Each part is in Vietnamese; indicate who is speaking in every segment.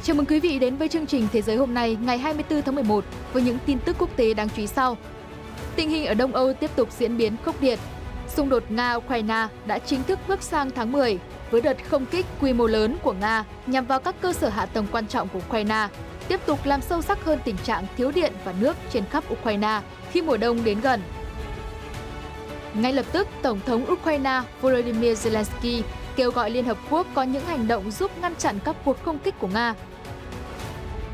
Speaker 1: Chào mừng quý vị đến với chương trình Thế giới hôm nay ngày 24 tháng 11 với những tin tức quốc tế đáng chú ý sau. Tình hình ở Đông Âu tiếp tục diễn biến khốc liệt. Xung đột Nga-Ukraine đã chính thức bước sang tháng 10 với đợt không kích quy mô lớn của Nga nhằm vào các cơ sở hạ tầng quan trọng của Ukraine, tiếp tục làm sâu sắc hơn tình trạng thiếu điện và nước trên khắp Ukraine khi mùa đông đến gần. Ngay lập tức, Tổng thống Ukraine Volodymyr Zelensky kêu gọi Liên Hợp Quốc có những hành động giúp ngăn chặn các cuộc không kích của Nga.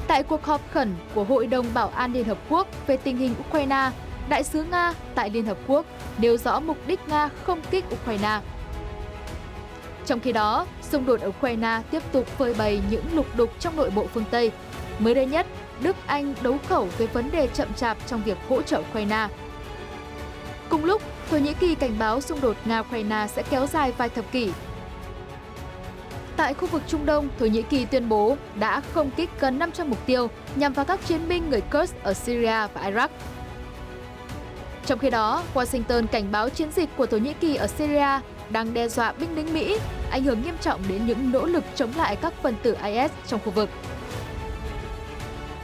Speaker 1: Tại cuộc họp khẩn của Hội đồng Bảo an Liên Hợp Quốc về tình hình Ukraine, Đại sứ Nga tại Liên Hợp Quốc nêu rõ mục đích Nga không kích Ukraine. Trong khi đó, xung đột ở Ukraine tiếp tục phơi bày những lục đục trong nội bộ phương Tây. Mới đây nhất, Đức, Anh đấu khẩu về vấn đề chậm chạp trong việc hỗ trợ Ukraine. Cùng lúc, Thổ Nhĩ Kỳ cảnh báo xung đột Nga-Ukraine sẽ kéo dài vài thập kỷ. Tại khu vực Trung Đông, Thổ Nhĩ Kỳ tuyên bố đã không kích gần 500 mục tiêu nhằm vào các chiến binh người Kurd ở Syria và Iraq. Trong khi đó, Washington cảnh báo chiến dịch của Thổ Nhĩ Kỳ ở Syria đang đe dọa binh lính Mỹ, ảnh hưởng nghiêm trọng đến những nỗ lực chống lại các phần tử IS trong khu vực.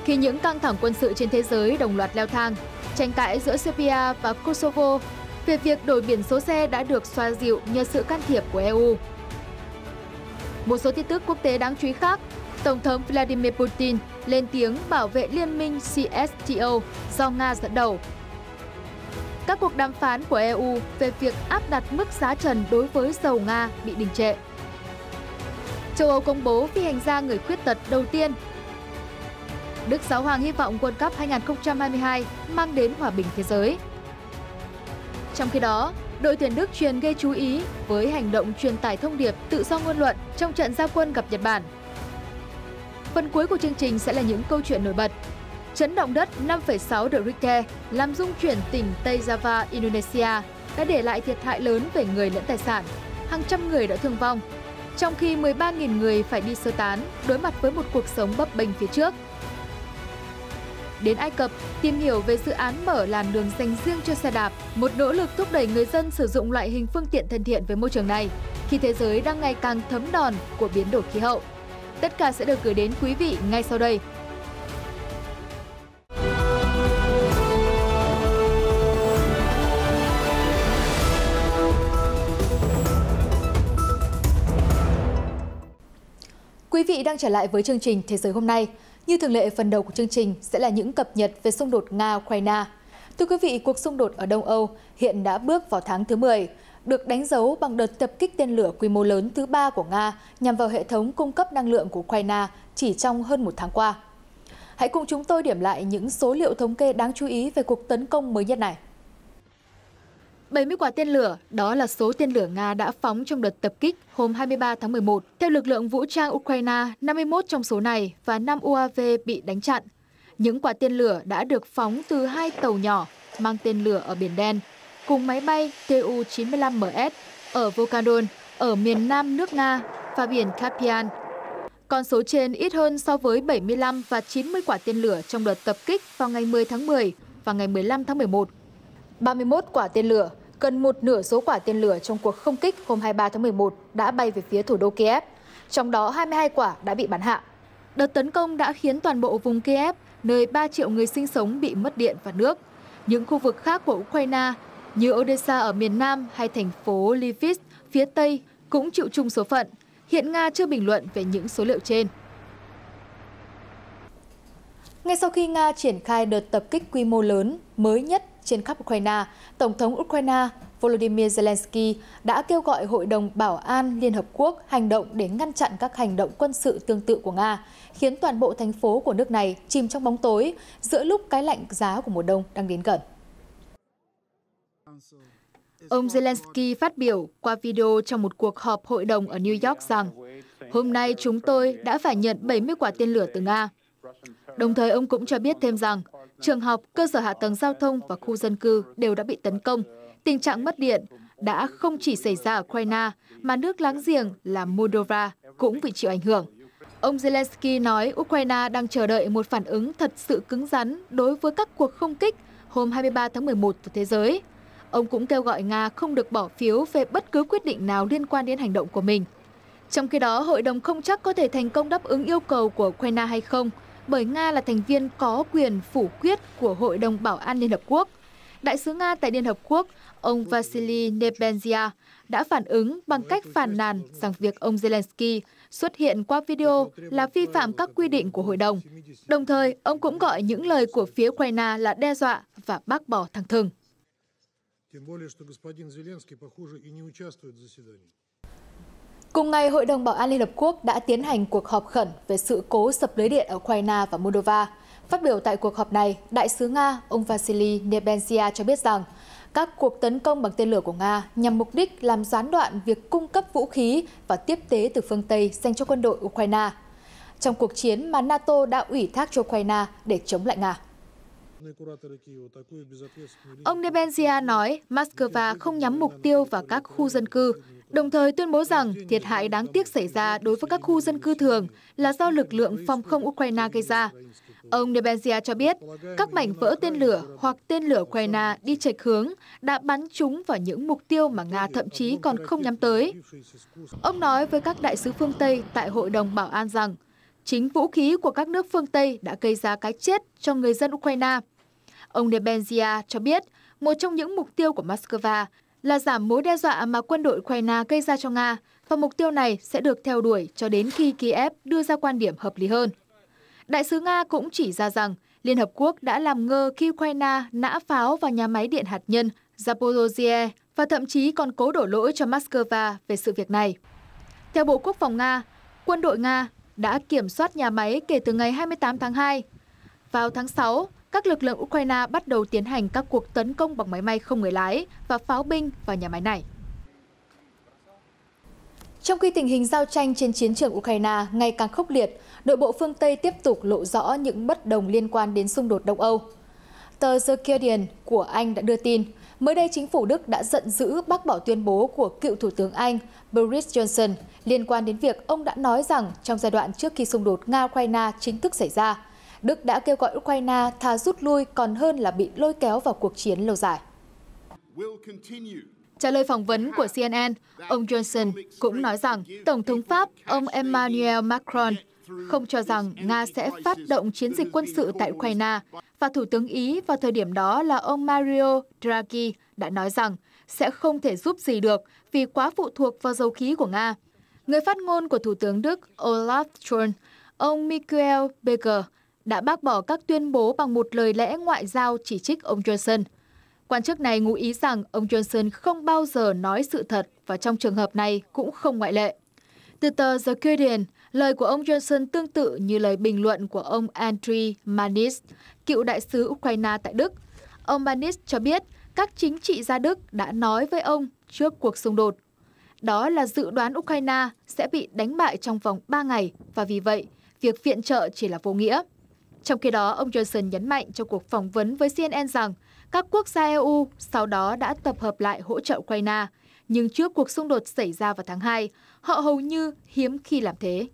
Speaker 1: Khi những căng thẳng quân sự trên thế giới đồng loạt leo thang, tranh cãi giữa Serbia và Kosovo về việc đổi biển số xe đã được xoa dịu nhờ sự can thiệp của EU. Một số tin tức quốc tế đáng chú ý khác, Tổng thống Vladimir Putin lên tiếng bảo vệ liên minh CSTO do Nga dẫn đầu. Các cuộc đàm phán của EU về việc áp đặt mức giá trần đối với dầu Nga bị đình trệ. Châu Âu công bố phi hành gia người khuyết tật đầu tiên. Đức Giáo hoàng hy vọng World Cup 2022 mang đến hòa bình thế giới. Trong khi đó, đội tuyển Đức truyền gây chú ý với hành động truyền tải thông điệp tự do ngôn luận trong trận ra quân gặp Nhật Bản. Phần cuối của chương trình sẽ là những câu chuyện nổi bật. Chấn động đất 5,6 độ Richter làm rung chuyển tỉnh Tây Java, Indonesia đã để lại thiệt hại lớn về người lẫn tài sản. Hàng trăm người đã thương vong, trong khi 13.000 người phải đi sơ tán, đối mặt với một cuộc sống bấp bênh phía trước. Đến Ai Cập, tìm hiểu về dự án mở làn đường dành riêng cho xe đạp, một nỗ lực thúc đẩy người dân sử dụng loại hình phương tiện thân thiện với môi trường này, khi thế giới đang ngày càng thấm đòn của biến đổi khí hậu. Tất cả sẽ được gửi đến quý vị ngay sau đây. Quý vị đang trở lại với chương trình Thế giới hôm nay. Như thường lệ, phần đầu của chương trình sẽ là những cập nhật về xung đột Nga-Ukraine. Thưa quý vị, cuộc xung đột ở Đông Âu hiện đã bước vào tháng thứ 10, được đánh dấu bằng đợt tập kích tên lửa quy mô lớn thứ 3 của Nga nhằm vào hệ thống cung cấp năng lượng của Ukraine chỉ trong hơn một tháng qua. Hãy cùng chúng tôi điểm lại những số liệu thống kê đáng chú ý về cuộc tấn công mới nhất này. 70 quả tên lửa, đó là số tên lửa Nga đã phóng trong đợt tập kích hôm 23 tháng 11. Theo lực lượng vũ trang Ukraine, 51 trong số này và 5 UAV bị đánh chặn. Những quả tên lửa đã được phóng từ 2 tàu nhỏ mang tên lửa ở Biển Đen, cùng máy bay Tu-95MS ở Volgodon, ở miền nam nước Nga và biển Caspian. Con số trên ít hơn so với 75 và 90 quả tên lửa trong đợt tập kích vào ngày 10 tháng 10 và ngày 15 tháng 11. 31 quả tên lửa, gần một nửa số quả tên lửa trong cuộc không kích hôm 23 tháng 11 đã bay về phía thủ đô Kiev, trong đó 22 quả đã bị bắn hạ. Đợt tấn công đã khiến toàn bộ vùng Kiev, nơi 3 triệu người sinh sống bị mất điện và nước. Những khu vực khác của Ukraine như Odessa ở miền Nam hay thành phố Lviv phía Tây cũng chịu chung số phận. Hiện Nga chưa bình luận về những số liệu trên. Ngay sau khi Nga triển khai đợt tập kích quy mô lớn mới nhất trên khắp Ukraine, Tổng thống Ukraine Volodymyr Zelensky đã kêu gọi Hội đồng Bảo an Liên Hợp Quốc hành động để ngăn chặn các hành động quân sự tương tự của Nga, khiến toàn bộ thành phố của nước này chìm trong bóng tối giữa lúc cái lạnh giá của mùa đông đang đến gần. Ông Zelensky phát biểu qua video trong một cuộc họp hội đồng ở New York rằng hôm nay chúng tôi đã phải nhận 70 quả tên lửa từ Nga. Đồng thời ông cũng cho biết thêm rằng trường học, cơ sở hạ tầng giao thông và khu dân cư đều đã bị tấn công. Tình trạng mất điện đã không chỉ xảy ra ở Ukraine, mà nước láng giềng là Moldova cũng bị chịu ảnh hưởng. Ông Zelensky nói Ukraine đang chờ đợi một phản ứng thật sự cứng rắn đối với các cuộc không kích hôm 23 tháng 11 từ thế giới. Ông cũng kêu gọi Nga không được bỏ phiếu về bất cứ quyết định nào liên quan đến hành động của mình. Trong khi đó, Hội đồng không chắc có thể thành công đáp ứng yêu cầu của Ukraine hay không, bởi Nga là thành viên có quyền phủ quyết của Hội đồng Bảo an Liên Hợp Quốc. Đại sứ Nga tại Liên Hợp Quốc, ông Vasily Nebenzia, đã phản ứng bằng cách phàn nàn rằng việc ông Zelensky xuất hiện qua video là vi phạm các quy định của Hội đồng. Đồng thời, ông cũng gọi những lời của phía Ukraine là đe dọa và bác bỏ thẳng thừng. Cùng ngày, Hội đồng Bảo an Liên Hợp Quốc đã tiến hành cuộc họp khẩn về sự cố sập lưới điện ở Ukraine và Moldova. Phát biểu tại cuộc họp này, Đại sứ Nga, ông Vasily Nebenzia cho biết rằng các cuộc tấn công bằng tên lửa của Nga nhằm mục đích làm gián đoạn việc cung cấp vũ khí và tiếp tế từ phương Tây dành cho quân đội Ukraine, trong cuộc chiến mà NATO đã ủy thác cho Ukraine để chống lại Nga. Ông Nebenzia nói Moscow không nhắm mục tiêu vào các khu dân cư, đồng thời tuyên bố rằng thiệt hại đáng tiếc xảy ra đối với các khu dân cư thường là do lực lượng phòng không Ukraine gây ra. Ông Nebenzia cho biết các mảnh vỡ tên lửa hoặc tên lửa Ukraine đi chệch hướng đã bắn trúng vào những mục tiêu mà Nga thậm chí còn không nhắm tới. Ông nói với các đại sứ phương Tây tại Hội đồng Bảo an rằng chính vũ khí của các nước phương Tây đã gây ra cái chết cho người dân Ukraine. Ông Nebenzia cho biết một trong những mục tiêu của Moscow là giảm mối đe dọa mà quân đội Ukraine gây ra cho Nga, và mục tiêu này sẽ được theo đuổi cho đến khi Kiev đưa ra quan điểm hợp lý hơn. Đại sứ Nga cũng chỉ ra rằng Liên Hợp Quốc đã làm ngơ khi Ukraine nã pháo vào nhà máy điện hạt nhân Zaporizhzhia và thậm chí còn cố đổ lỗi cho Moscow về sự việc này. Theo Bộ Quốc phòng Nga, quân đội Nga đã kiểm soát nhà máy kể từ ngày 28 tháng 2. Vào tháng 6, các lực lượng Ukraine bắt đầu tiến hành các cuộc tấn công bằng máy bay không người lái và pháo binh vào nhà máy này. Trong khi tình hình giao tranh trên chiến trường Ukraine ngày càng khốc liệt, nội bộ phương Tây tiếp tục lộ rõ những bất đồng liên quan đến xung đột Đông Âu. Tờ The Guardian của Anh đã đưa tin, mới đây chính phủ Đức đã giận dữ bác bỏ tuyên bố của cựu Thủ tướng Anh Boris Johnson liên quan đến việc ông đã nói rằng trong giai đoạn trước khi xung đột Nga-Ukraine chính thức xảy ra, Đức đã kêu gọi Ukraine thà rút lui còn hơn là bị lôi kéo vào cuộc chiến lâu dài. Trả lời phỏng vấn của CNN, ông Johnson cũng nói rằng Tổng thống Pháp ông Emmanuel Macron không cho rằng Nga sẽ phát động chiến dịch quân sự tại Ukraine, và Thủ tướng Ý vào thời điểm đó là ông Mario Draghi đã nói rằng sẽ không thể giúp gì được vì quá phụ thuộc vào dầu khí của Nga. Người phát ngôn của Thủ tướng Đức Olaf Scholz, ông Michael Beger, đã bác bỏ các tuyên bố bằng một lời lẽ ngoại giao chỉ trích ông Johnson. Quan chức này ngụ ý rằng ông Johnson không bao giờ nói sự thật và trong trường hợp này cũng không ngoại lệ. Từ tờ The Guardian, lời của ông Johnson tương tự như lời bình luận của ông Andriy Manis, cựu đại sứ Ukraine tại Đức. Ông Manis cho biết các chính trị gia Đức đã nói với ông trước cuộc xung đột. Đó là dự đoán Ukraine sẽ bị đánh bại trong vòng 3 ngày và vì vậy, việc viện trợ chỉ là vô nghĩa. Trong khi đó, ông Johnson nhấn mạnh trong cuộc phỏng vấn với CNN rằng các quốc gia EU sau đó đã tập hợp lại hỗ trợ Ukraine, nhưng trước cuộc xung đột xảy ra vào tháng 2, họ hầu như hiếm khi làm thế.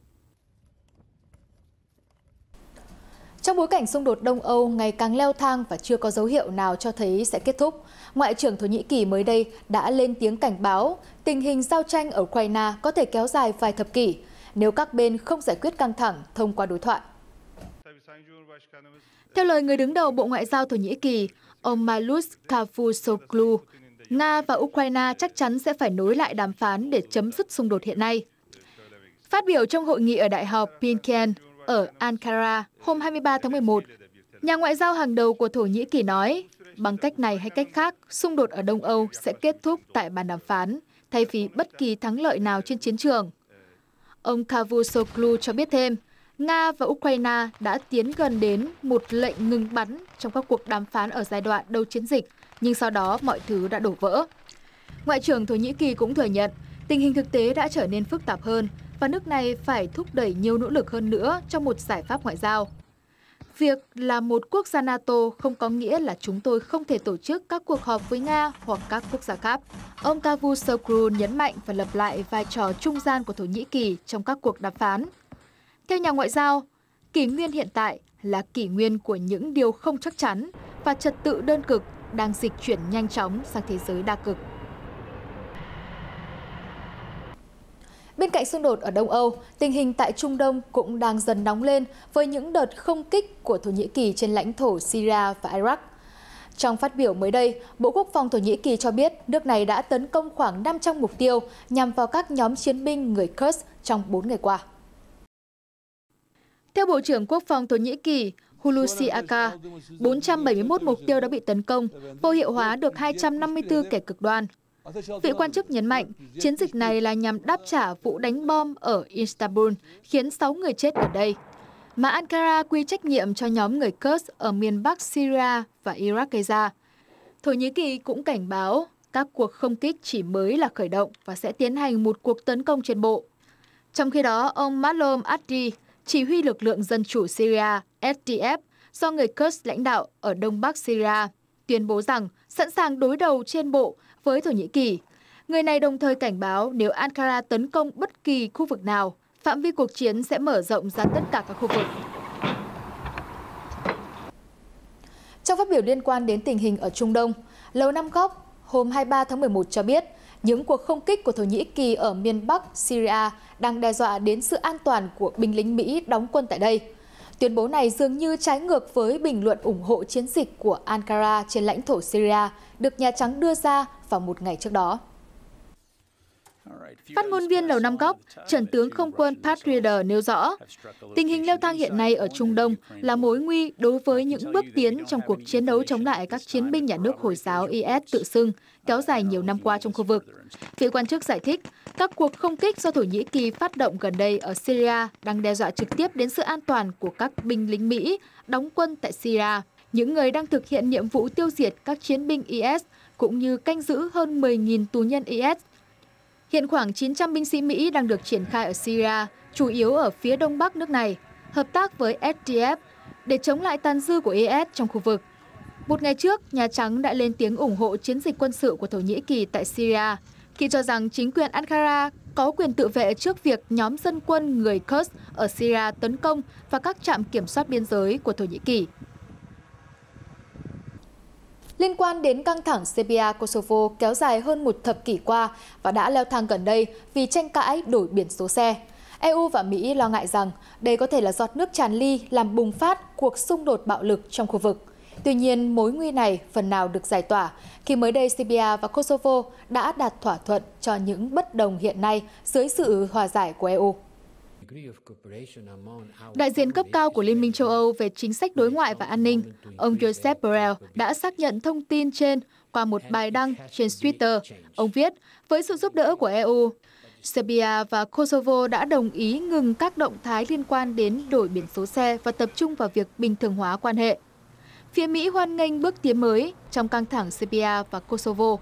Speaker 1: Trong bối cảnh xung đột Đông Âu ngày càng leo thang và chưa có dấu hiệu nào cho thấy sẽ kết thúc, Ngoại trưởng Thổ Nhĩ Kỳ mới đây đã lên tiếng cảnh báo tình hình giao tranh ở Ukraine có thể kéo dài vài thập kỷ nếu các bên không giải quyết căng thẳng thông qua đối thoại. Theo lời người đứng đầu Bộ Ngoại giao Thổ Nhĩ Kỳ, ông Mevlut Cavusoglu, Nga và Ukraine chắc chắn sẽ phải nối lại đàm phán để chấm dứt xung đột hiện nay. Phát biểu trong hội nghị ở Đại học Bilkent ở Ankara hôm 23 tháng 11, nhà ngoại giao hàng đầu của Thổ Nhĩ Kỳ nói, bằng cách này hay cách khác, xung đột ở Đông Âu sẽ kết thúc tại bàn đàm phán, thay vì bất kỳ thắng lợi nào trên chiến trường. Ông Cavusoglu cho biết thêm, Nga và Ukraine đã tiến gần đến một lệnh ngừng bắn trong các cuộc đàm phán ở giai đoạn đầu chiến dịch, nhưng sau đó mọi thứ đã đổ vỡ. Ngoại trưởng Thổ Nhĩ Kỳ cũng thừa nhận tình hình thực tế đã trở nên phức tạp hơn và nước này phải thúc đẩy nhiều nỗ lực hơn nữa trong một giải pháp ngoại giao. Việc là một quốc gia NATO không có nghĩa là chúng tôi không thể tổ chức các cuộc họp với Nga hoặc các quốc gia khác. Ông Cavusoglu nhấn mạnh và lặp lại vai trò trung gian của Thổ Nhĩ Kỳ trong các cuộc đàm phán. Theo nhà ngoại giao, kỷ nguyên hiện tại là kỷ nguyên của những điều không chắc chắn và trật tự đơn cực đang dịch chuyển nhanh chóng sang thế giới đa cực. Bên cạnh xung đột ở Đông Âu, tình hình tại Trung Đông cũng đang dần nóng lên với những đợt không kích của Thổ Nhĩ Kỳ trên lãnh thổ Syria và Iraq. Trong phát biểu mới đây, Bộ Quốc phòng Thổ Nhĩ Kỳ cho biết nước này đã tấn công khoảng 500 mục tiêu nhằm vào các nhóm chiến binh người Kurd trong 4 ngày qua. Theo Bộ trưởng Quốc phòng Thổ Nhĩ Kỳ Hulusi Akar, 471 mục tiêu đã bị tấn công, vô hiệu hóa được 254 kẻ cực đoan. Vị quan chức nhấn mạnh, chiến dịch này là nhằm đáp trả vụ đánh bom ở Istanbul, khiến 6 người chết ở đây, mà Ankara quy trách nhiệm cho nhóm người Kurd ở miền Bắc Syria và Iraq gây ra. Thổ Nhĩ Kỳ cũng cảnh báo các cuộc không kích chỉ mới là khởi động và sẽ tiến hành một cuộc tấn công trên bộ. Trong khi đó, ông Mahlom Addi, chỉ huy lực lượng dân chủ Syria SDF do người Kurd lãnh đạo ở Đông Bắc Syria, tuyên bố rằng sẵn sàng đối đầu trên bộ với Thổ Nhĩ Kỳ. Người này đồng thời cảnh báo nếu Ankara tấn công bất kỳ khu vực nào, phạm vi cuộc chiến sẽ mở rộng ra tất cả các khu vực. Trong phát biểu liên quan đến tình hình ở Trung Đông, Lầu Năm Góc hôm 23 tháng 11 cho biết những cuộc không kích của Thổ Nhĩ Kỳ ở miền Bắc Syria đang đe dọa đến sự an toàn của binh lính Mỹ đóng quân tại đây. Tuyên bố này dường như trái ngược với bình luận ủng hộ chiến dịch của Ankara trên lãnh thổ Syria được Nhà Trắng đưa ra vào một ngày trước đó. Phát ngôn viên Lầu Năm Góc, Chuẩn tướng Không quân Pat Ryder nêu rõ, tình hình leo thang hiện nay ở Trung Đông là mối nguy đối với những bước tiến trong cuộc chiến đấu chống lại các chiến binh nhà nước Hồi giáo IS tự xưng kéo dài nhiều năm qua trong khu vực. Vị quan chức giải thích, các cuộc không kích do Thổ Nhĩ Kỳ phát động gần đây ở Syria đang đe dọa trực tiếp đến sự an toàn của các binh lính Mỹ đóng quân tại Syria, những người đang thực hiện nhiệm vụ tiêu diệt các chiến binh IS cũng như canh giữ hơn 10.000 tù nhân IS. Hiện khoảng 900 binh sĩ Mỹ đang được triển khai ở Syria, chủ yếu ở phía đông bắc nước này, hợp tác với SDF để chống lại tàn dư của IS trong khu vực. Một ngày trước, Nhà Trắng đã lên tiếng ủng hộ chiến dịch quân sự của Thổ Nhĩ Kỳ tại Syria, khi cho rằng chính quyền Ankara có quyền tự vệ trước việc nhóm dân quân người Kurd ở Syria tấn công vào các trạm kiểm soát biên giới của Thổ Nhĩ Kỳ. Liên quan đến căng thẳng Serbia-Kosovo kéo dài hơn một thập kỷ qua và đã leo thang gần đây vì tranh cãi đổi biển số xe, EU và Mỹ lo ngại rằng đây có thể là giọt nước tràn ly làm bùng phát cuộc xung đột bạo lực trong khu vực. Tuy nhiên, mối nguy này phần nào được giải tỏa khi mới đây Serbia và Kosovo đã đạt thỏa thuận cho những bất đồng hiện nay dưới sự hòa giải của EU. Đại diện cấp cao của Liên minh châu Âu về chính sách đối ngoại và an ninh, ông Josep Borrell đã xác nhận thông tin trên qua một bài đăng trên Twitter. Ông viết, với sự giúp đỡ của EU, Serbia và Kosovo đã đồng ý ngừng các động thái liên quan đến đổi biển số xe và tập trung vào việc bình thường hóa quan hệ. Phía Mỹ hoan nghênh bước tiến mới trong căng thẳng Serbia và Kosovo.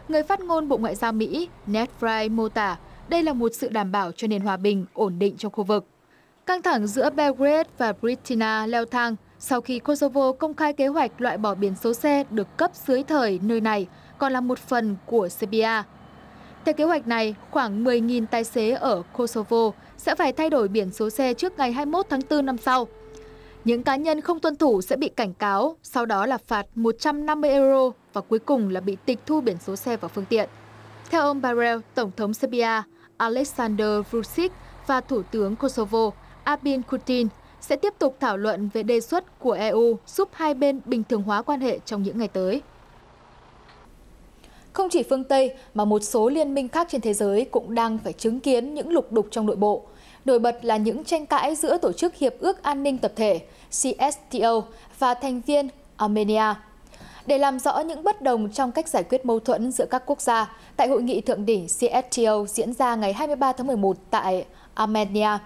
Speaker 1: Người phát ngôn Bộ Ngoại giao Mỹ Ned Price mô tả đây là một sự đảm bảo cho nền hòa bình, ổn định trong khu vực. Căng thẳng giữa Belgrade và Pristina leo thang sau khi Kosovo công khai kế hoạch loại bỏ biển số xe được cấp dưới thời nơi này còn là một phần của Serbia. Theo kế hoạch này, khoảng 10.000 tài xế ở Kosovo sẽ phải thay đổi biển số xe trước ngày 21 tháng 4 năm sau. Những cá nhân không tuân thủ sẽ bị cảnh cáo, sau đó là phạt 150 euro và cuối cùng là bị tịch thu biển số xe và phương tiện. Theo ông Borrell, Tổng thống Serbia Aleksandar Vučić và Thủ tướng Kosovo Albin Kurti sẽ tiếp tục thảo luận về đề xuất của EU giúp hai bên bình thường hóa quan hệ trong những ngày tới. Không chỉ phương Tây mà một số liên minh khác trên thế giới cũng đang phải chứng kiến những lục đục trong nội bộ. Nổi bật là những tranh cãi giữa Tổ chức Hiệp ước An ninh Tập thể CSTO và thành viên Armenia. Để làm rõ những bất đồng trong cách giải quyết mâu thuẫn giữa các quốc gia, tại hội nghị thượng đỉnh CSTO diễn ra ngày 23 tháng 11 tại Armenia,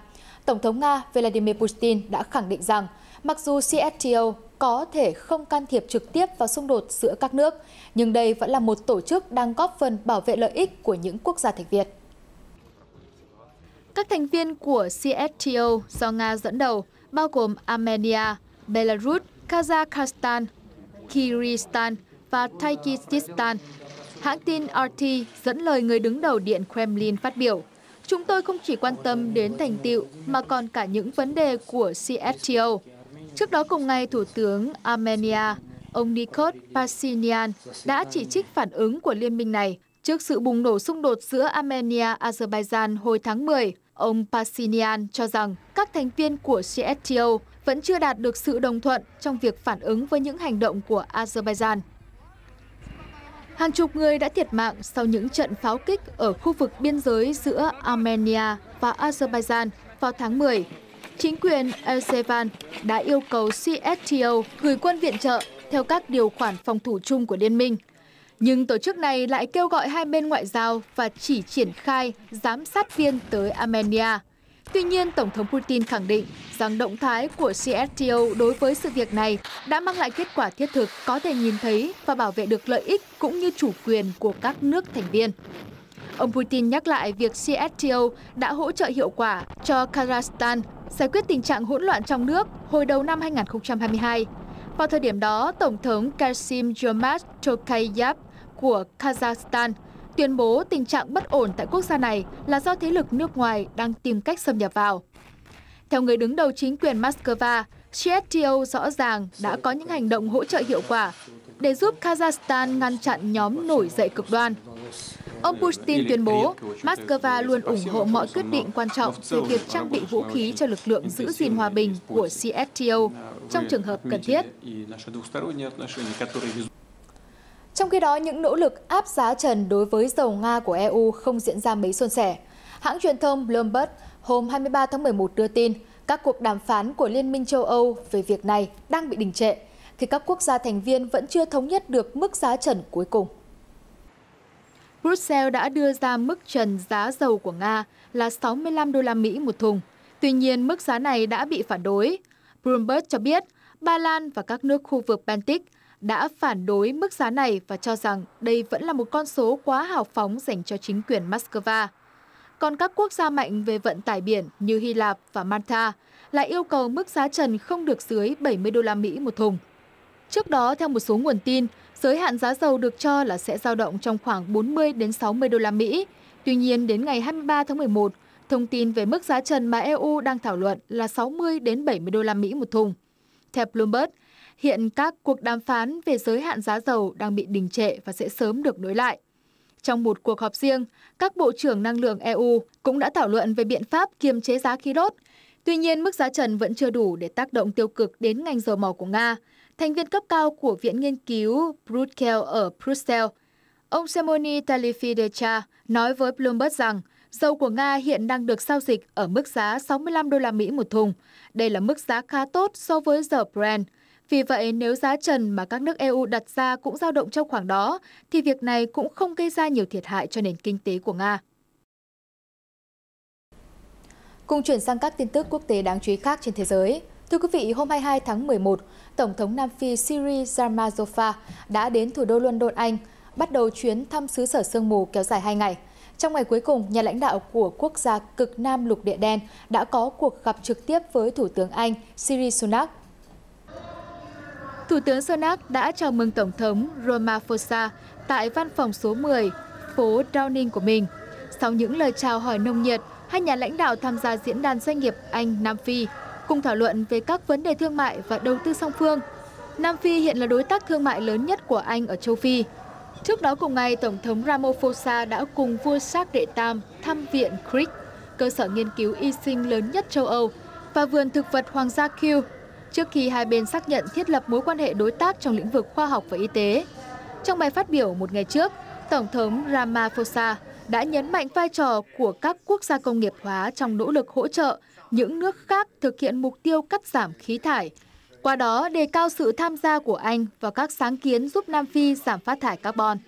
Speaker 1: Tổng thống Nga Vladimir Putin đã khẳng định rằng mặc dù CSTO có thể không can thiệp trực tiếp vào xung đột giữa các nước, nhưng đây vẫn là một tổ chức đang góp phần bảo vệ lợi ích của những quốc gia thành viên. Các thành viên của CSTO do Nga dẫn đầu bao gồm Armenia, Belarus, Kazakhstan, Kyrgyzstan và Tajikistan. Hãng tin RT dẫn lời người đứng đầu Điện Kremlin phát biểu, chúng tôi không chỉ quan tâm đến thành tựu mà còn cả những vấn đề của CSTO. Trước đó cùng ngày, Thủ tướng Armenia, ông Nikol Pashinyan đã chỉ trích phản ứng của liên minh này Trước sự bùng nổ xung đột giữa Armenia-Azerbaijan hồi tháng 10, ông Pashinyan cho rằng các thành viên của CSTO vẫn chưa đạt được sự đồng thuận trong việc phản ứng với những hành động của Azerbaijan. Hàng chục người đã thiệt mạng sau những trận pháo kích ở khu vực biên giới giữa Armenia và Azerbaijan vào tháng 10. Chính quyền Yerevan đã yêu cầu CSTO gửi quân viện trợ theo các điều khoản phòng thủ chung của liên minh. Nhưng tổ chức này lại kêu gọi hai bên ngoại giao và chỉ triển khai giám sát viên tới Armenia. Tuy nhiên, Tổng thống Putin khẳng định rằng động thái của CSTO đối với sự việc này đã mang lại kết quả thiết thực có thể nhìn thấy và bảo vệ được lợi ích cũng như chủ quyền của các nước thành viên. Ông Putin nhắc lại việc CSTO đã hỗ trợ hiệu quả cho Kazakhstan giải quyết tình trạng hỗn loạn trong nước hồi đầu năm 2022. Vào thời điểm đó, Tổng thống Kassym-Jomart Tokayev của Kazakhstan tuyên bố tình trạng bất ổn tại quốc gia này là do thế lực nước ngoài đang tìm cách xâm nhập vào. Theo người đứng đầu chính quyền Moscow, CSTO rõ ràng đã có những hành động hỗ trợ hiệu quả để giúp Kazakhstan ngăn chặn nhóm nổi dậy cực đoan. Ông Putin tuyên bố Moscow luôn ủng hộ mọi quyết định quan trọng về việc trang bị vũ khí cho lực lượng giữ gìn hòa bình của CSTO trong trường hợp cần thiết. Trong khi đó, những nỗ lực áp giá trần đối với dầu Nga của EU không diễn ra mấy suôn sẻ. Hãng truyền thông Bloomberg hôm 23 tháng 11 đưa tin các cuộc đàm phán của Liên minh châu Âu về việc này đang bị đình trệ, khi các quốc gia thành viên vẫn chưa thống nhất được mức giá trần cuối cùng. Brussels đã đưa ra mức trần giá dầu của Nga là 65 đô la Mỹ một thùng. Tuy nhiên, mức giá này đã bị phản đối. Bloomberg cho biết Ba Lan và các nước khu vực Baltic đã phản đối mức giá này và cho rằng đây vẫn là một con số quá hào phóng dành cho chính quyền Moscow. Còn các quốc gia mạnh về vận tải biển như Hy Lạp và Malta lại yêu cầu mức giá trần không được dưới 70 đô la Mỹ một thùng. Trước đó, theo một số nguồn tin, giới hạn giá dầu được cho là sẽ dao động trong khoảng 40 đến 60 đô la Mỹ. Tuy nhiên, đến ngày 23 tháng 11, thông tin về mức giá trần mà EU đang thảo luận là 60 đến 70 đô la Mỹ một thùng. Theo Bloomberg, hiện các cuộc đàm phán về giới hạn giá dầu đang bị đình trệ và sẽ sớm được nối lại. Trong một cuộc họp riêng, các bộ trưởng năng lượng EU cũng đã thảo luận về biện pháp kiềm chế giá khí đốt. Tuy nhiên, mức giá trần vẫn chưa đủ để tác động tiêu cực đến ngành dầu mỏ của Nga. Thành viên cấp cao của Viện Nghiên cứu Bruegel ở Brussels, ông Semoni Talifidecha nói với Bloomberg rằng dầu của Nga hiện đang được giao dịch ở mức giá 65 đô la Mỹ một thùng. Đây là mức giá khá tốt so với dầu Brent. Vì vậy, nếu giá trần mà các nước EU đặt ra cũng dao động trong khoảng đó, thì việc này cũng không gây ra nhiều thiệt hại cho nền kinh tế của Nga. Cùng chuyển sang các tin tức quốc tế đáng chú ý khác trên thế giới. Thưa quý vị, hôm 22 tháng 11, Tổng thống Nam Phi Cyril Ramaphosa đã đến thủ đô London, Anh, bắt đầu chuyến thăm xứ sở sương mù kéo dài 2 ngày. Trong ngày cuối cùng, nhà lãnh đạo của quốc gia cực Nam lục địa đen đã có cuộc gặp trực tiếp với Thủ tướng Anh Rishi Sunak. Thủ tướng Sunak đã chào mừng Tổng thống Ramaphosa tại văn phòng số 10, phố Downing của mình. Sau những lời chào hỏi nồng nhiệt, hai nhà lãnh đạo tham gia diễn đàn doanh nghiệp Anh-Nam Phi, cùng thảo luận về các vấn đề thương mại và đầu tư song phương. Nam Phi hiện là đối tác thương mại lớn nhất của Anh ở châu Phi. Trước đó cùng ngày, Tổng thống Ramaphosa đã cùng vua Charles đệ Tam thăm viện Crick, cơ sở nghiên cứu y sinh lớn nhất châu Âu, và vườn thực vật Hoàng gia Kew, trước khi hai bên xác nhận thiết lập mối quan hệ đối tác trong lĩnh vực khoa học và y tế. Trong bài phát biểu một ngày trước, Tổng thống Ramaphosa đã nhấn mạnh vai trò của các quốc gia công nghiệp hóa trong nỗ lực hỗ trợ những nước khác thực hiện mục tiêu cắt giảm khí thải, qua đó đề cao sự tham gia của Anh vào các sáng kiến giúp Nam Phi giảm phát thải carbon.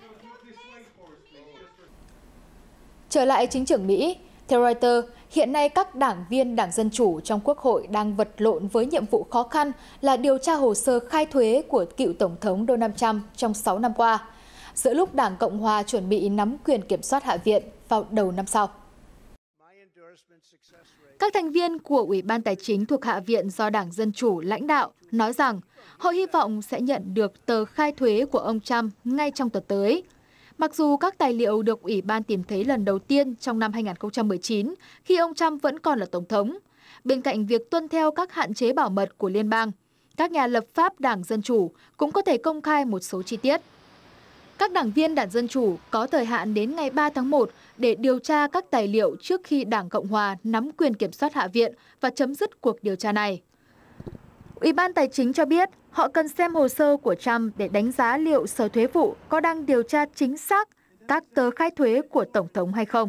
Speaker 1: Trở lại chính trường Mỹ, theo Reuters, hiện nay các đảng viên Đảng Dân Chủ trong Quốc hội đang vật lộn với nhiệm vụ khó khăn là điều tra hồ sơ khai thuế của cựu Tổng thống Donald Trump trong 6 năm qua, giữa lúc Đảng Cộng Hòa chuẩn bị nắm quyền kiểm soát Hạ viện vào đầu năm sau. Các thành viên của Ủy ban Tài chính thuộc Hạ viện do Đảng Dân Chủ lãnh đạo nói rằng họ hy vọng sẽ nhận được tờ khai thuế của ông Trump ngay trong tuần tới. Mặc dù các tài liệu được Ủy ban tìm thấy lần đầu tiên trong năm 2019 khi ông Trump vẫn còn là Tổng thống, bên cạnh việc tuân theo các hạn chế bảo mật của liên bang, các nhà lập pháp Đảng Dân Chủ cũng có thể công khai một số chi tiết. Các đảng viên Đảng Dân Chủ có thời hạn đến ngày 3 tháng 1 để điều tra các tài liệu trước khi Đảng Cộng Hòa nắm quyền kiểm soát Hạ viện và chấm dứt cuộc điều tra này. Ủy ban Tài chính cho biết họ cần xem hồ sơ của Trump để đánh giá liệu Sở Thuế vụ có đang điều tra chính xác các tờ khai thuế của Tổng thống hay không.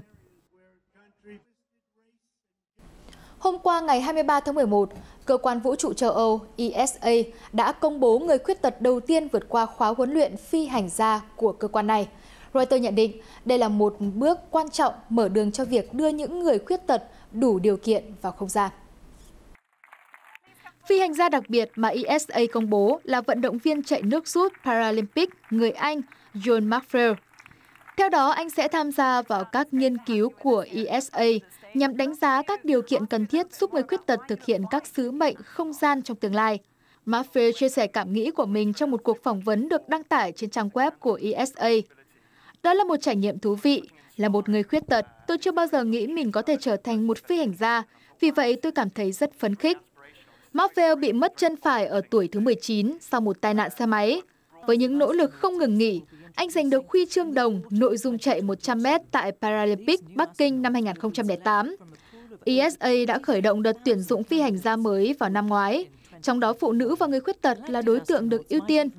Speaker 1: Hôm qua ngày 23 tháng 11, Cơ quan Vũ trụ châu Âu ESA đã công bố người khuyết tật đầu tiên vượt qua khóa huấn luyện phi hành gia của cơ quan này. Reuters nhận định đây là một bước quan trọng mở đường cho việc đưa những người khuyết tật đủ điều kiện vào không gian. Phi hành gia đặc biệt mà ESA công bố là vận động viên chạy nước rút Paralympic người Anh John McPhail. Theo đó, anh sẽ tham gia vào các nghiên cứu của ESA nhằm đánh giá các điều kiện cần thiết giúp người khuyết tật thực hiện các sứ mệnh không gian trong tương lai. McPhail chia sẻ cảm nghĩ của mình trong một cuộc phỏng vấn được đăng tải trên trang web của ESA. Đó là một trải nghiệm thú vị. Là một người khuyết tật, tôi chưa bao giờ nghĩ mình có thể trở thành một phi hành gia, vì vậy tôi cảm thấy rất phấn khích. McPhail bị mất chân phải ở tuổi thứ 19 sau một tai nạn xe máy. Với những nỗ lực không ngừng nghỉ, anh giành được huy chương đồng nội dung chạy 100m tại Paralympic Bắc Kinh năm 2008. ESA đã khởi động đợt tuyển dụng phi hành gia mới vào năm ngoái, trong đó phụ nữ và người khuyết tật là đối tượng được ưu tiên.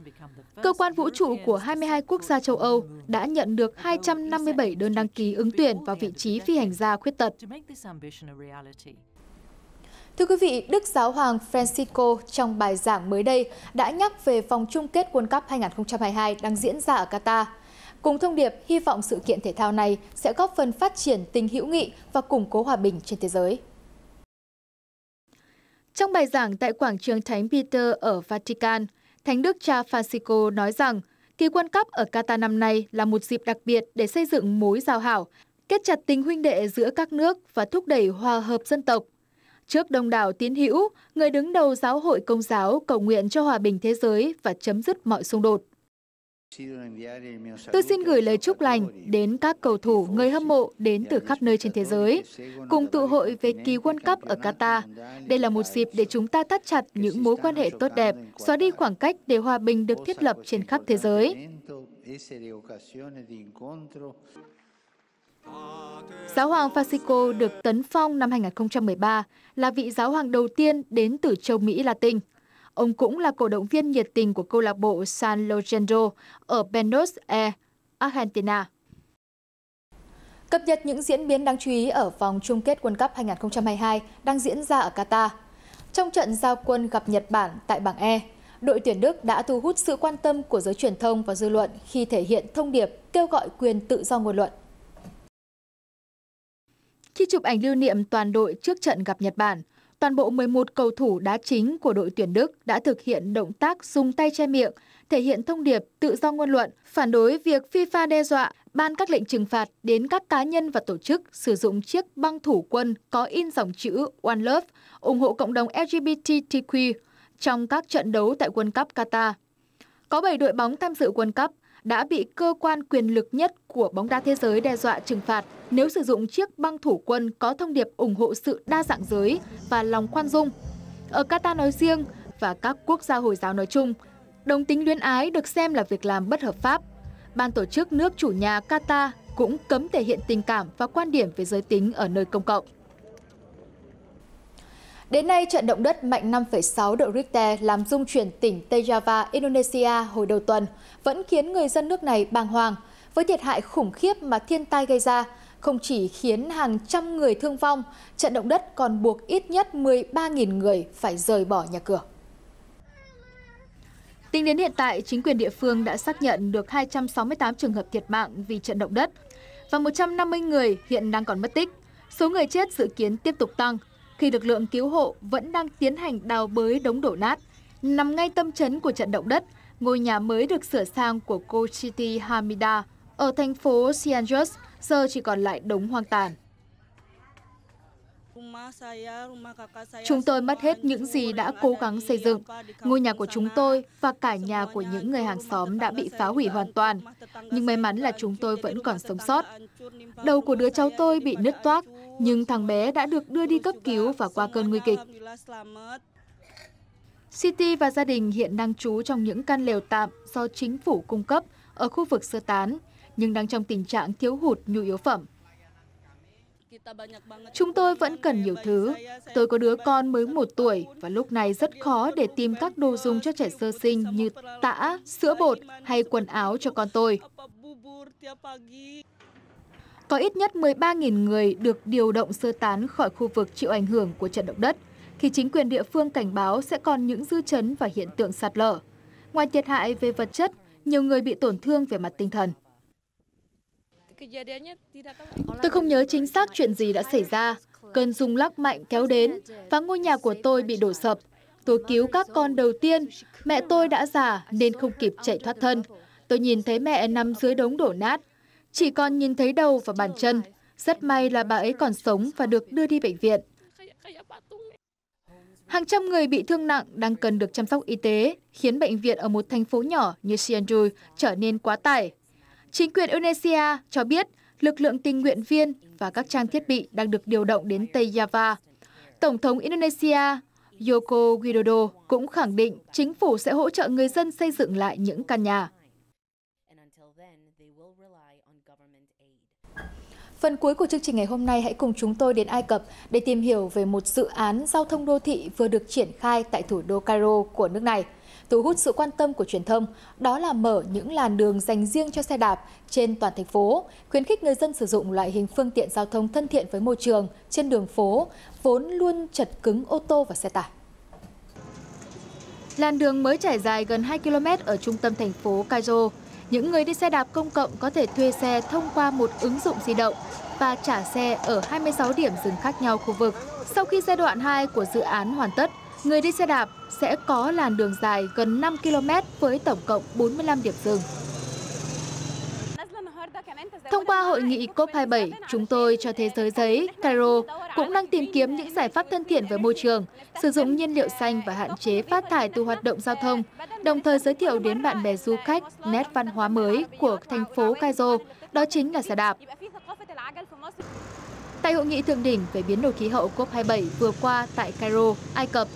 Speaker 1: Cơ quan vũ trụ của 22 quốc gia châu Âu đã nhận được 257 đơn đăng ký ứng tuyển vào vị trí phi hành gia khuyết tật. Thưa quý vị, Đức Giáo hoàng Francisco trong bài giảng mới đây đã nhắc về vòng chung kết World Cup 2022 đang diễn ra ở Qatar. Cùng thông điệp, hy vọng sự kiện thể thao này sẽ góp phần phát triển tình hữu nghị và củng cố hòa bình trên thế giới. Trong bài giảng tại quảng trường Thánh Peter ở Vatican, Thánh Đức cha Francisco nói rằng kỳ World Cup ở Qatar năm nay là một dịp đặc biệt để xây dựng mối giao hảo, kết chặt tình huynh đệ giữa các nước và thúc đẩy hòa hợp dân tộc. Trước đông đảo tín hữu, người đứng đầu Giáo hội Công giáo cầu nguyện cho hòa bình thế giới và chấm dứt mọi xung đột. Tôi xin gửi lời chúc lành đến các cầu thủ, người hâm mộ đến từ khắp nơi trên thế giới, cùng tụ hội về kỳ World Cup ở Qatar. Đây là một dịp để chúng ta thắt chặt những mối quan hệ tốt đẹp, xóa đi khoảng cách để hòa bình được thiết lập trên khắp thế giới. Giáo hoàng Francisco được tấn phong năm 2013, là vị giáo hoàng đầu tiên đến từ châu Mỹ Latin. Ông cũng là cổ động viên nhiệt tình của câu lạc bộ San Lorenzo ở Buenos Aires, Argentina. Cập nhật những diễn biến đáng chú ý ở vòng chung kết World Cup 2022 đang diễn ra ở Qatar. Trong trận giao quân gặp Nhật Bản tại bảng E, đội tuyển Đức đã thu hút sự quan tâm của giới truyền thông và dư luận khi thể hiện thông điệp kêu gọi quyền tự do ngôn luận. Khi chụp ảnh lưu niệm toàn đội trước trận gặp Nhật Bản, toàn bộ 11 cầu thủ đá chính của đội tuyển Đức đã thực hiện động tác dùng tay che miệng, thể hiện thông điệp tự do ngôn luận, phản đối việc FIFA đe dọa ban các lệnh trừng phạt đến các cá nhân và tổ chức sử dụng chiếc băng thủ quân có in dòng chữ One Love, ủng hộ cộng đồng LGBTQ trong các trận đấu tại World Cup Qatar. Có 7 đội bóng tham dự World Cup đã bị cơ quan quyền lực nhất của bóng đá thế giới đe dọa trừng phạt nếu sử dụng chiếc băng thủ quân có thông điệp ủng hộ sự đa dạng giới và lòng khoan dung. Ở Qatar nói riêng và các quốc gia Hồi giáo nói chung, đồng tính luyến ái được xem là việc làm bất hợp pháp. Ban tổ chức nước chủ nhà Qatar cũng cấm thể hiện tình cảm và quan điểm về giới tính ở nơi công cộng. Đến nay, trận động đất mạnh 5,6 độ Richter làm rung chuyển tỉnh Tây Java, Indonesia hồi đầu tuần vẫn khiến người dân nước này bàng hoàng. Với thiệt hại khủng khiếp mà thiên tai gây ra, không chỉ khiến hàng trăm người thương vong, trận động đất còn buộc ít nhất 13.000 người phải rời bỏ nhà cửa. Tính đến hiện tại, chính quyền địa phương đã xác nhận được 268 trường hợp thiệt mạng vì trận động đất và 150 người hiện đang còn mất tích. Số người chết dự kiến tiếp tục tăng khi lực lượng cứu hộ vẫn đang tiến hành đào bới đống đổ nát. Nằm ngay tâm chấn của trận động đất, ngôi nhà mới được sửa sang của cô Siti Hamida ở thành phố Cianjur giờ chỉ còn lại đống hoang tàn. Chúng tôi mất hết những gì đã cố gắng xây dựng. Ngôi nhà của chúng tôi và cả nhà của những người hàng xóm đã bị phá hủy hoàn toàn. Nhưng may mắn là chúng tôi vẫn còn sống sót. Đầu của đứa cháu tôi bị nứt toác, nhưng thằng bé đã được đưa đi cấp cứu và qua cơn nguy kịch. Siti và gia đình hiện đang trú trong những căn lều tạm do chính phủ cung cấp ở khu vực sơ tán, nhưng đang trong tình trạng thiếu hụt nhu yếu phẩm. Chúng tôi vẫn cần nhiều thứ. Tôi có đứa con mới 1 tuổi và lúc này rất khó để tìm các đồ dùng cho trẻ sơ sinh như tã, sữa bột hay quần áo cho con tôi. Có ít nhất 13.000 người được điều động sơ tán khỏi khu vực chịu ảnh hưởng của trận động đất, khi chính quyền địa phương cảnh báo sẽ còn những dư chấn và hiện tượng sạt lở. Ngoài thiệt hại về vật chất, nhiều người bị tổn thương về mặt tinh thần. Tôi không nhớ chính xác chuyện gì đã xảy ra. Cơn rung lắc mạnh kéo đến và ngôi nhà của tôi bị đổ sập. Tôi cứu các con đầu tiên. Mẹ tôi đã già nên không kịp chạy thoát thân. Tôi nhìn thấy mẹ nằm dưới đống đổ nát. Chỉ còn nhìn thấy đầu và bàn chân. Rất may là bà ấy còn sống và được đưa đi bệnh viện. Hàng trăm người bị thương nặng đang cần được chăm sóc y tế, khiến bệnh viện ở một thành phố nhỏ như Siem Reap trở nên quá tải. Chính quyền Indonesia cho biết lực lượng tình nguyện viên và các trang thiết bị đang được điều động đến Tây Java. Tổng thống Indonesia Joko Widodo cũng khẳng định chính phủ sẽ hỗ trợ người dân xây dựng lại những căn nhà. Phần cuối của chương trình ngày hôm nay hãy cùng chúng tôi đến Ai Cập để tìm hiểu về một dự án giao thông đô thị vừa được triển khai tại thủ đô Cairo của nước này. Thu hút sự quan tâm của truyền thông, đó là mở những làn đường dành riêng cho xe đạp trên toàn thành phố, khuyến khích người dân sử dụng loại hình phương tiện giao thông thân thiện với môi trường trên đường phố, vốn luôn chật cứng ô tô và xe tải. Làn đường mới trải dài gần 2 km ở trung tâm thành phố Cairo. Những người đi xe đạp công cộng có thể thuê xe thông qua một ứng dụng di động và trả xe ở 26 điểm dừng khác nhau khu vực. Sau khi giai đoạn 2 của dự án hoàn tất, người đi xe đạp sẽ có làn đường dài gần 5 km với tổng cộng 45 điểm dừng. Thông qua hội nghị COP27, chúng tôi cho thế giới thấy Cairo cũng đang tìm kiếm những giải pháp thân thiện với môi trường, sử dụng nhiên liệu xanh và hạn chế phát thải từ hoạt động giao thông, đồng thời giới thiệu đến bạn bè du khách nét văn hóa mới của thành phố Cairo, đó chính là xe đạp. Tại hội nghị thượng đỉnh về biến đổi khí hậu COP27 vừa qua tại Cairo, Ai Cập,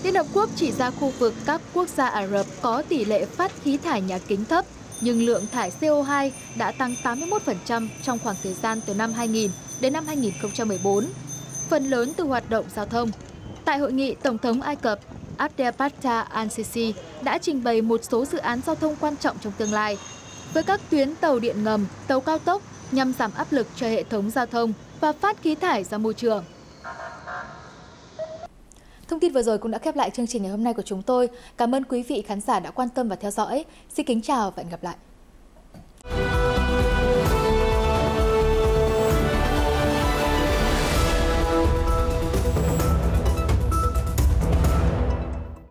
Speaker 1: Liên Hợp Quốc chỉ ra khu vực các quốc gia Ả Rập có tỷ lệ phát khí thải nhà kính thấp, nhưng lượng thải CO2 đã tăng 81% trong khoảng thời gian từ năm 2000 đến năm 2014, phần lớn từ hoạt động giao thông. Tại hội nghị, Tổng thống Ai Cập Abdel Fattah al-Sisi đã trình bày một số dự án giao thông quan trọng trong tương lai, với các tuyến tàu điện ngầm, tàu cao tốc nhằm giảm áp lực cho hệ thống giao thông và phát khí thải ra môi trường. Thông tin vừa rồi cũng đã khép lại chương trình ngày hôm nay của chúng tôi. Cảm ơn quý vị khán giả đã quan tâm và theo dõi. Xin kính chào và hẹn gặp lại.